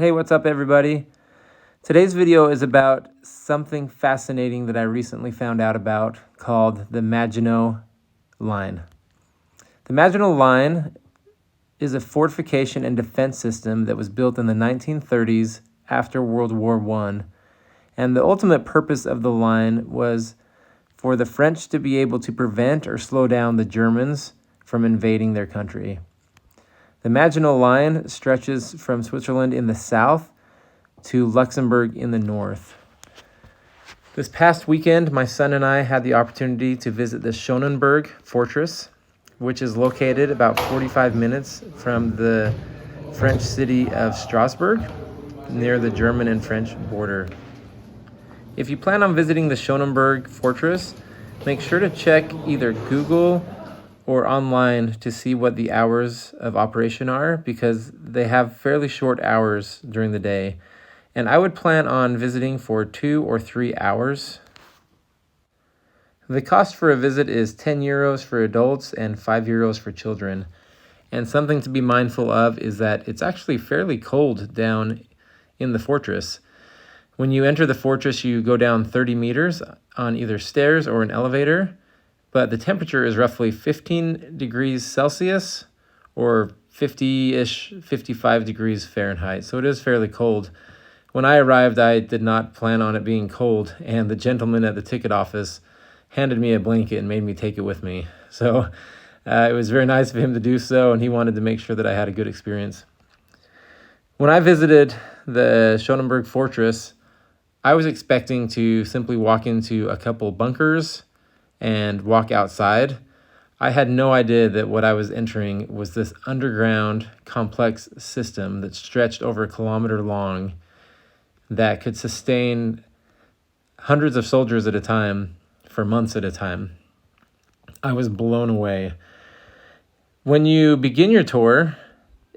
Hey, what's up everybody? Today's video is about something fascinating that I recently found out about called the Maginot Line. The Maginot Line is a fortification and defense system that was built in the 1930s after World War I. And the ultimate purpose of the line was for the French to be able to prevent or slow down the Germans from invading their country. The Maginot Line stretches from Switzerland in the south to Luxembourg in the north. This past weekend, my son and I had the opportunity to visit the Schoenenberg Fortress, which is located about 45 minutes from the French city of Strasbourg, near the German and French border. If you plan on visiting the Schoenenberg Fortress, make sure to check either Google or online to see what the hours of operation are, because they have fairly short hours during the day. And I would plan on visiting for 2 or 3 hours. The cost for a visit is 10 euros for adults and 5 euros for children. And something to be mindful of is that it's actually fairly cold down in the fortress. When you enter the fortress, you go down 30 meters on either stairs or an elevator, but the temperature is roughly 15 degrees Celsius or 50-ish, 55 degrees Fahrenheit. So it is fairly cold. When I arrived, I did not plan on it being cold, and the gentleman at the ticket office handed me a blanket and made me take it with me. So it was very nice of him to do so, and he wanted to make sure that I had a good experience. When I visited the Schoenenberg Fortress, I was expecting to simply walk into a couple bunkers and walk outside. I had no idea that what I was entering was this underground complex system that stretched over a kilometer long that could sustain hundreds of soldiers at a time for months at a time. I was blown away. When you begin your tour,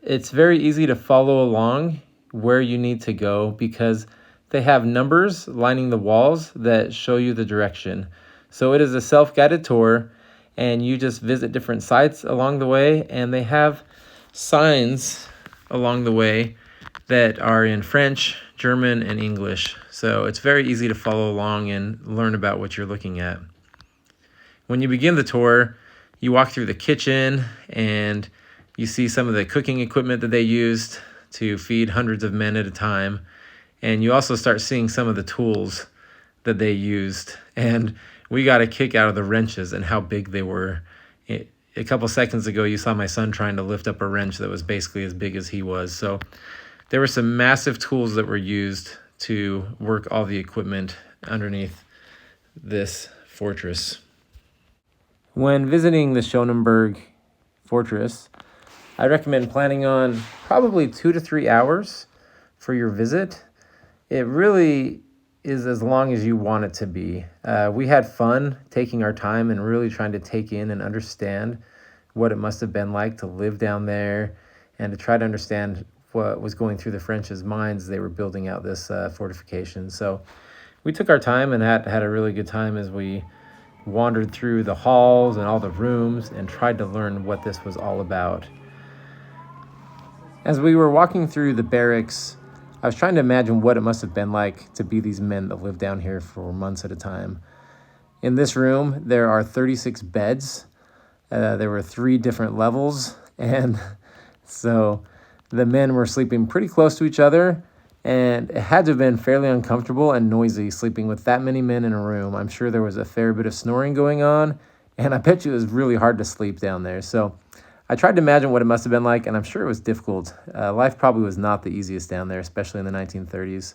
it's very easy to follow along where you need to go because they have numbers lining the walls that show you the direction. So it is a self-guided tour, and you just visit different sites along the way, and they have signs along the way that are in French, German, and English. So it's very easy to follow along and learn about what you're looking at. When you begin the tour, you walk through the kitchen, and you see some of the cooking equipment that they used to feed hundreds of men at a time. And you also start seeing some of the tools that they used. And we got a kick out of the wrenches and how big they were. A couple seconds ago, you saw my son trying to lift up a wrench that was basically as big as he was. So there were some massive tools that were used to work all the equipment underneath this fortress. When visiting the Schoenenberg Fortress, I recommend planning on probably 2 to 3 hours for your visit. It really is as long as you want it to be. We had fun taking our time and really trying to take in and understand what it must have been like to live down there and to try to understand what was going through the French's minds as they were building out this fortification. So we took our time and had a really good time as we wandered through the halls and all the rooms and tried to learn what this was all about. As we were walking through the barracks, I was trying to imagine what it must have been like to be these men that lived down here for months at a time. In this room, there are 36 beds. There were 3 different levels, and so the men were sleeping pretty close to each other, and it had to have been fairly uncomfortable and noisy sleeping with that many men in a room. I'm sure there was a fair bit of snoring going on, and I bet you it was really hard to sleep down there. So I tried to imagine what it must have been like, and I'm sure it was difficult. Life probably was not the easiest down there, especially in the 1930s.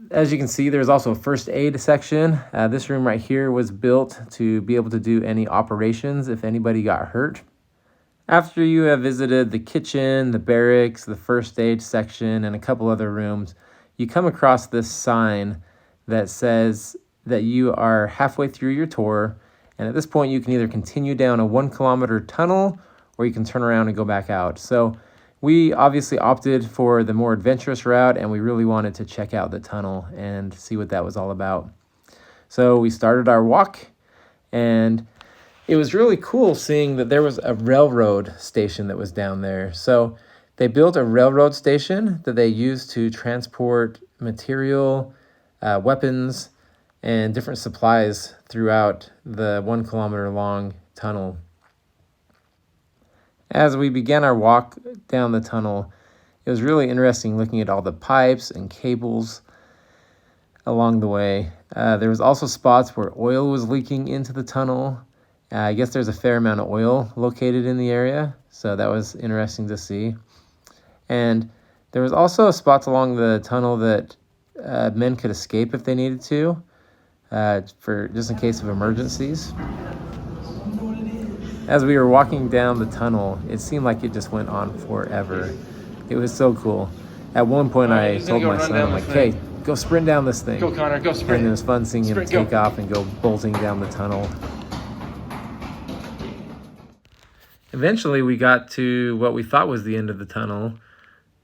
As you can see, there's also a first aid section. This room right here was built to be able to do any operations if anybody got hurt. After you have visited the kitchen, the barracks, the first aid section, and a couple other rooms, you come across this sign that says that you are halfway through your tour. And at this point, you can either continue down a 1-kilometer tunnel or you can turn around and go back out. So we obviously opted for the more adventurous route, and we really wanted to check out the tunnel and see what that was all about. So we started our walk, and it was really cool seeing that there was a railroad station that was down there. So They built a railroad station that they used to transport material, weapons, and different supplies throughout the 1 kilometer long tunnel. As we began our walk down the tunnel, it was really interesting looking at all the pipes and cables along the way. There was also spots where oil was leaking into the tunnel. I guess there's a fair amount of oil located in the area, so that was interesting to see. And there was also spots along the tunnel that men could escape if they needed to, for just in case of emergencies. As we were walking down the tunnel, it seemed like it just went on forever. It was so cool. At one point, I told my son, I'm like, hey, go sprint down this thing. Go, Connor, go sprint. And it was fun seeing him take off and go bolting down the tunnel. Eventually, we got to what we thought was the end of the tunnel.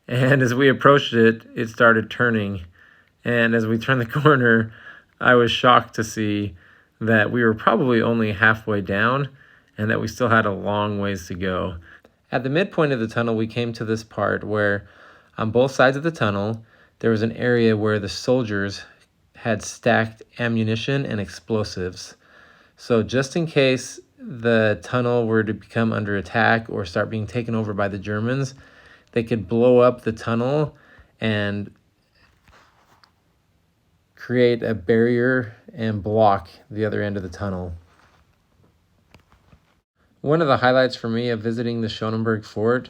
And as we approached it, it started turning. And as we turned the corner, I was shocked to see that we were probably only halfway down and that we still had a long ways to go. At the midpoint of the tunnel, we came to this part where on both sides of the tunnel, there was an area where the soldiers had stacked ammunition and explosives. So just in case the tunnel were to become under attack or start being taken over by the Germans, they could blow up the tunnel and create a barrier and block the other end of the tunnel. One of the highlights for me of visiting the Schoenenberg Fort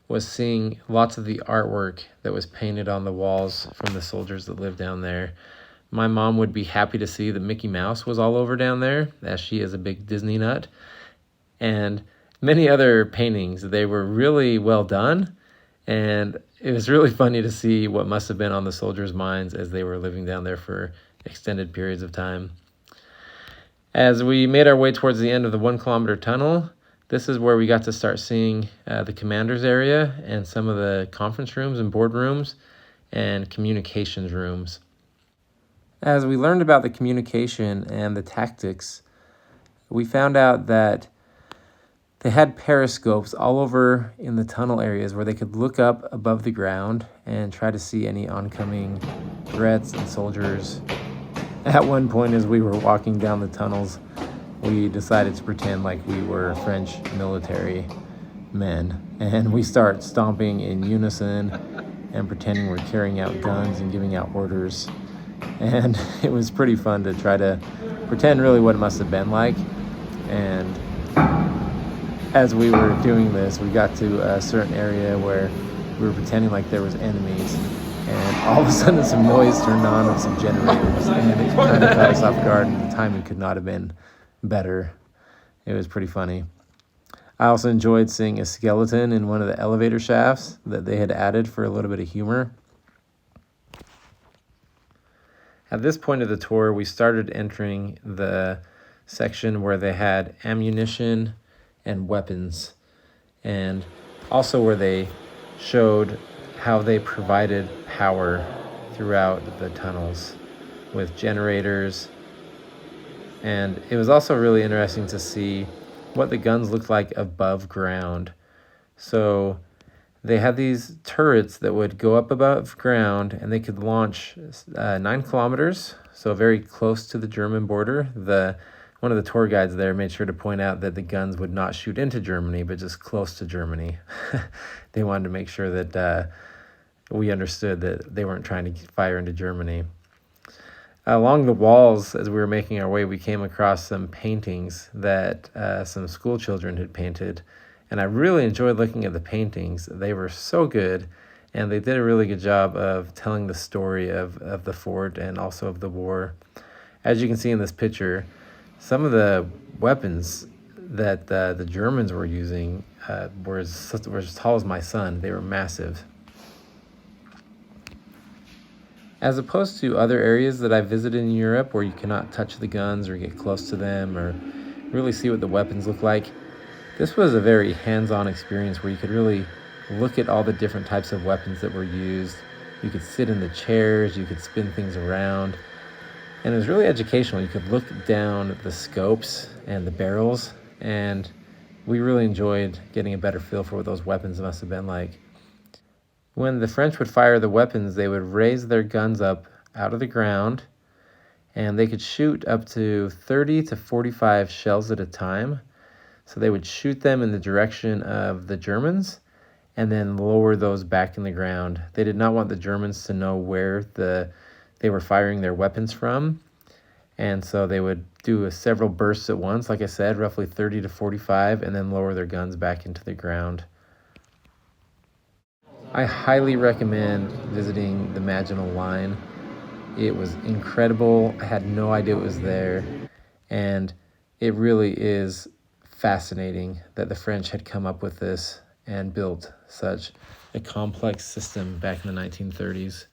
was seeing lots of the artwork that was painted on the walls from the soldiers that lived down there. My mom would be happy to see that Mickey Mouse was all over down there, as she is a big Disney nut. And many other paintings. They were really well done, and it was really funny to see what must have been on the soldiers' minds as they were living down there for extended periods of time. As we made our way towards the end of the 1 kilometer tunnel, this is where we got to start seeing the commander's area and some of the conference rooms and boardrooms and communications rooms. As we learned about the communication and the tactics, we found out that they had periscopes all over in the tunnel areas where they could look up above the ground and try to see any oncoming threats and soldiers. At one point, as we were walking down the tunnels, we decided to pretend like we were French military men. And we start stomping in unison and pretending we're carrying out guns and giving out orders. And it was pretty fun to try to pretend really what it must have been like. And as we were doing this, we got to a certain area where we were pretending like there was enemies. And all of a sudden some noise turned on of some generators, and it kind of caught us off guard, and the timing could not have been better. It was pretty funny. I also enjoyed seeing a skeleton in one of the elevator shafts that they had added for a little bit of humor. At this point of the tour, we started entering the section where they had ammunition and weapons, and also where they showed how they provided power throughout the tunnels with generators. And it was also really interesting to see what the guns looked like above ground. So they had these turrets that would go up above ground, and they could launch 9 kilometers, so very close to the German border. One of the tour guides there made sure to point out that the guns would not shoot into Germany, but just close to Germany. They wanted to make sure that we understood that they weren't trying to fire into Germany. Along the walls, as we were making our way, we came across some paintings that some school children had painted. And I really enjoyed looking at the paintings. They were so good, and they did a really good job of telling the story of the fort and also of the war. As you can see in this picture, some of the weapons that the Germans were using were as tall as my son. They were massive. As opposed to other areas that I visited in Europe where you cannot touch the guns or get close to them or really see what the weapons look like, this was a very hands-on experience where you could really look at all the different types of weapons that were used. You could sit in the chairs, you could spin things around, and it was really educational. You could look down the scopes and the barrels, and we really enjoyed getting a better feel for what those weapons must have been like. When the French would fire the weapons, they would raise their guns up out of the ground, and they could shoot up to 30 to 45 shells at a time. So they would shoot them in the direction of the Germans and then lower those back in the ground. They did not want the Germans to know where they were firing their weapons from. And so they would do several bursts at once, like I said, roughly 30 to 45, and then lower their guns back into the ground. I highly recommend visiting the Maginot Line. It was incredible. I had no idea it was there. And it really is fascinating that the French had come up with this and built such a complex system back in the 1930s.